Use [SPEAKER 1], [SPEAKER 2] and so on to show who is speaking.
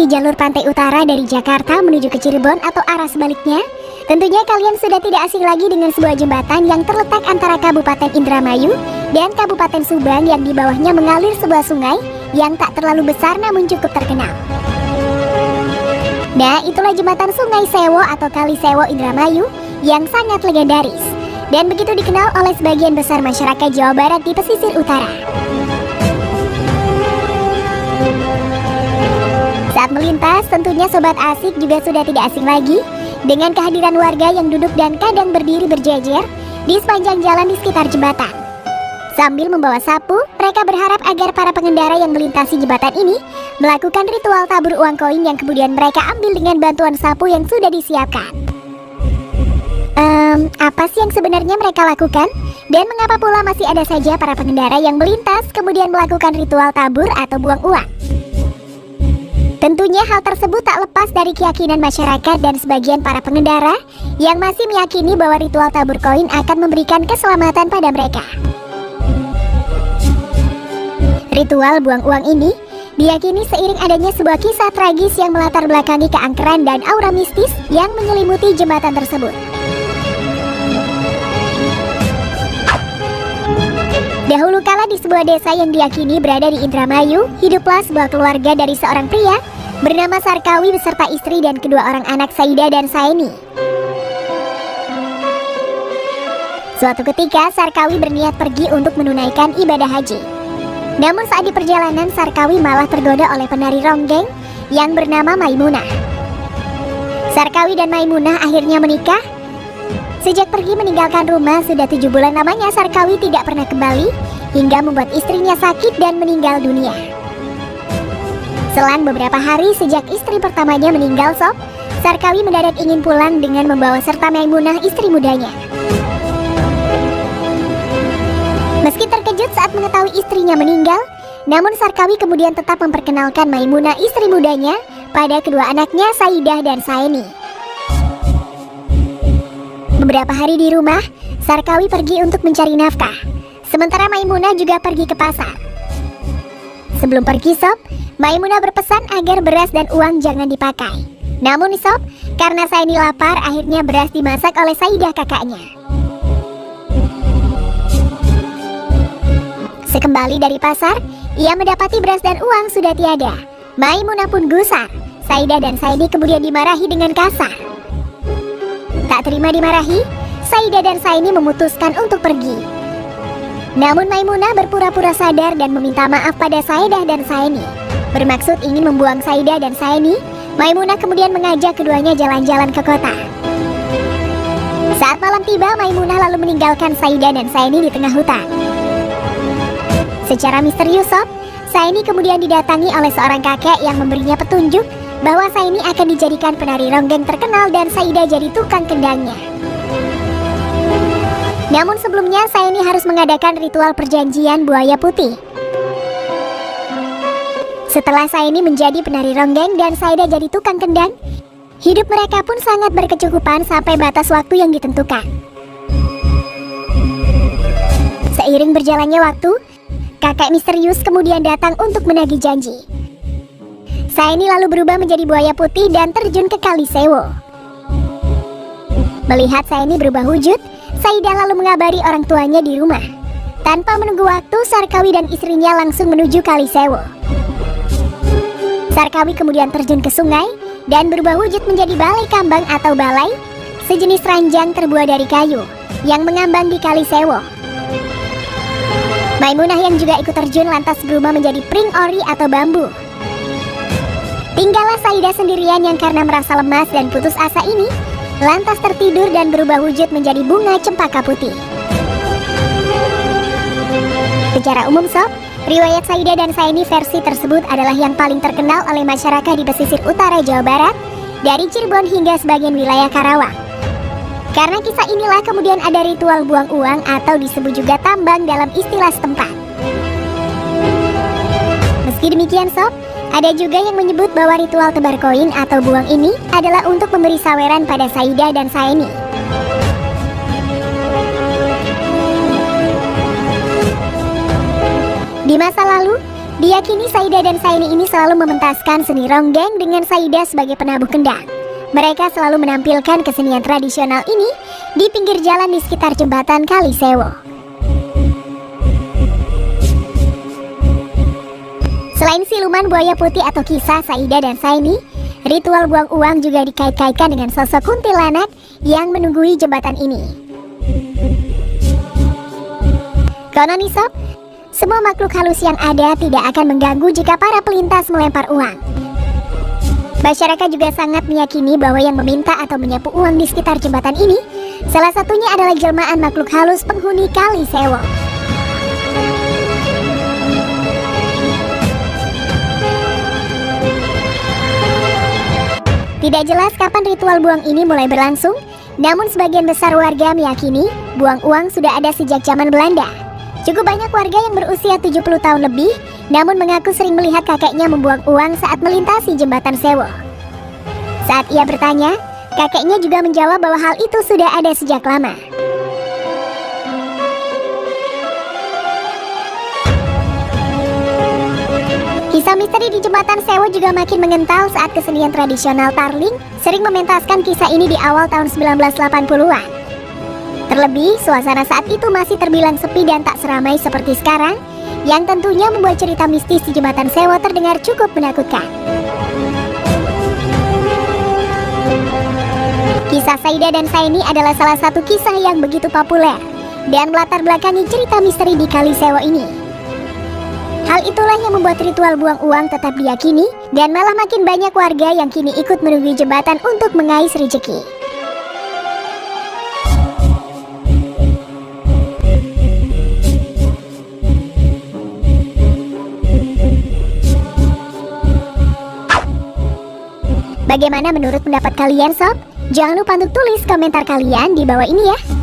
[SPEAKER 1] melewati jalur pantai utara dari Jakarta menuju ke Cirebon atau arah sebaliknya, tentunya kalian sudah tidak asing lagi dengan sebuah jembatan yang terletak antara Kabupaten Indramayu dan Kabupaten Subang yang di bawahnya mengalir sebuah sungai yang tak terlalu besar namun cukup terkenal. Nah, itulah jembatan Sungai Sewo atau Kali Sewo Indramayu yang sangat legendaris dan begitu dikenal oleh sebagian besar masyarakat Jawa Barat di pesisir utara. Saat melintas, tentunya Sobat Asik juga sudah tidak asing lagi dengan kehadiran warga yang duduk dan kadang berdiri berjejer di sepanjang jalan di sekitar jembatan. Sambil membawa sapu, mereka berharap agar para pengendara yang melintasi jembatan ini melakukan ritual tabur uang koin yang kemudian mereka ambil dengan bantuan sapu yang sudah disiapkan. Apa sih yang sebenarnya mereka lakukan? Dan mengapa pula masih ada saja para pengendara yang melintas kemudian melakukan ritual tabur atau buang uang? Tentunya hal tersebut tak lepas dari keyakinan masyarakat dan sebagian para pengendara yang masih meyakini bahwa ritual tabur koin akan memberikan keselamatan pada mereka. Ritual buang uang ini diyakini seiring adanya sebuah kisah tragis yang melatar belakangi keangkeran dan aura mistis yang menyelimuti jembatan tersebut. Dahulu kala di sebuah desa yang diyakini berada di Indramayu, hiduplah sebuah keluarga dari seorang pria bernama Sarkawi beserta istri dan kedua orang anak Saida dan Saini. Suatu ketika Sarkawi berniat pergi untuk menunaikan ibadah haji. Namun saat di perjalanan Sarkawi malah tergoda oleh penari ronggeng yang bernama Maimunah. Sarkawi dan Maimunah akhirnya menikah. Sejak pergi meninggalkan rumah sudah 7 bulan lamanya Sarkawi tidak pernah kembali hingga membuat istrinya sakit dan meninggal dunia. Selang beberapa hari sejak istri pertamanya meninggal Sob, Sarkawi mendadak ingin pulang dengan membawa serta Maimunah istri mudanya. Meski terkejut saat mengetahui istrinya meninggal, namun Sarkawi kemudian tetap memperkenalkan Maimunah istri mudanya pada kedua anaknya Saidah dan Saini. Beberapa hari di rumah, Sarkawi pergi untuk mencari nafkah. Sementara Maimunah juga pergi ke pasar. Sebelum pergi Sob, Maimunah berpesan agar beras dan uang jangan dipakai. Namun Sob, karena Saini lapar, akhirnya beras dimasak oleh Saidah kakaknya. Sekembali dari pasar, ia mendapati beras dan uang sudah tiada. Maimunah pun gusar. Saidah dan Saini kemudian dimarahi dengan kasar. Tak terima dimarahi, Saidah dan Saini memutuskan untuk pergi. Namun Maimunah berpura-pura sadar dan meminta maaf pada Saidah dan Saini. Bermaksud ingin membuang Saidah dan Saini, Maimunah kemudian mengajak keduanya jalan-jalan ke kota. Saat malam tiba, Maimunah lalu meninggalkan Saidah dan Saini di tengah hutan. Secara misterius Sob, Saini kemudian didatangi oleh seorang kakek yang memberinya petunjuk bahwa Saini akan dijadikan penari ronggeng terkenal dan Saidah jadi tukang kendangnya. Namun sebelumnya Saini harus mengadakan ritual perjanjian buaya putih. Setelah Saini menjadi penari ronggeng dan Saidah jadi tukang kendang, hidup mereka pun sangat berkecukupan sampai batas waktu yang ditentukan. Seiring berjalannya waktu, kakek misterius kemudian datang untuk menagih janji. Saini lalu berubah menjadi buaya putih dan terjun ke Kali Sewo. Melihat Saini berubah wujud, Saidah lalu mengabari orang tuanya di rumah. Tanpa menunggu waktu, Sarkawi dan istrinya langsung menuju Kali Sewo. Sarkawi kemudian terjun ke sungai dan berubah wujud menjadi balai kambang atau balai, sejenis ranjang terbuat dari kayu yang mengambang di Kali Sewo. Maimunah yang juga ikut terjun lantas berubah menjadi pring ori atau bambu. Tinggallah Saidah sendirian yang karena merasa lemas dan putus asa ini lantas tertidur dan berubah wujud menjadi bunga cempaka putih. Secara umum Sob, riwayat Saidah dan Saini versi tersebut adalah yang paling terkenal oleh masyarakat di pesisir utara Jawa Barat, dari Cirebon hingga sebagian wilayah Karawang. Karena kisah inilah kemudian ada ritual buang uang atau disebut juga tambang dalam istilah setempat. Meski demikian Sob, ada juga yang menyebut bahwa ritual tebar koin atau buang ini adalah untuk memberi saweran pada Saidah dan Saini. Di masa lalu, di Diyakini Saida dan Saini ini selalu mementaskan seni ronggeng dengan Saida sebagai penabuh kendang. Mereka selalu menampilkan kesenian tradisional ini di pinggir jalan di sekitar jembatan Kalisewo. Selain siluman buaya putih atau kisah Saida dan Saini, ritual buang uang juga dikait-kaitkan dengan sosok kuntilanak yang menunggui jembatan ini. Konon nih sob, semua makhluk halus yang ada tidak akan mengganggu jika para pelintas melempar uang. Masyarakat juga sangat meyakini bahwa yang meminta atau menyapu uang di sekitar jembatan ini salah satunya adalah jelmaan makhluk halus penghuni Kalisewo. Tidak jelas kapan ritual buang ini mulai berlangsung, namun sebagian besar warga meyakini buang uang sudah ada sejak zaman Belanda. Cukup banyak warga yang berusia 70 tahun lebih, namun mengaku sering melihat kakeknya membuang uang saat melintasi jembatan Sewo. Saat ia bertanya, kakeknya juga menjawab bahwa hal itu sudah ada sejak lama. Kisah misteri di jembatan Sewo juga makin mengental saat kesenian tradisional Tarling sering mementaskan kisah ini di awal tahun 1980-an. Terlebih, suasana saat itu masih terbilang sepi dan tak seramai seperti sekarang, yang tentunya membuat cerita mistis di jembatan Sewo terdengar cukup menakutkan. Kisah Saida dan Saini adalah salah satu kisah yang begitu populer dan melatar belakangi cerita misteri di Kalisewo ini. Hal itulah yang membuat ritual buang uang tetap diyakini dan malah makin banyak warga yang kini ikut menunggui jembatan untuk mengais rezeki. Bagaimana menurut pendapat kalian sob? Jangan lupa untuk tulis komentar kalian di bawah ini ya.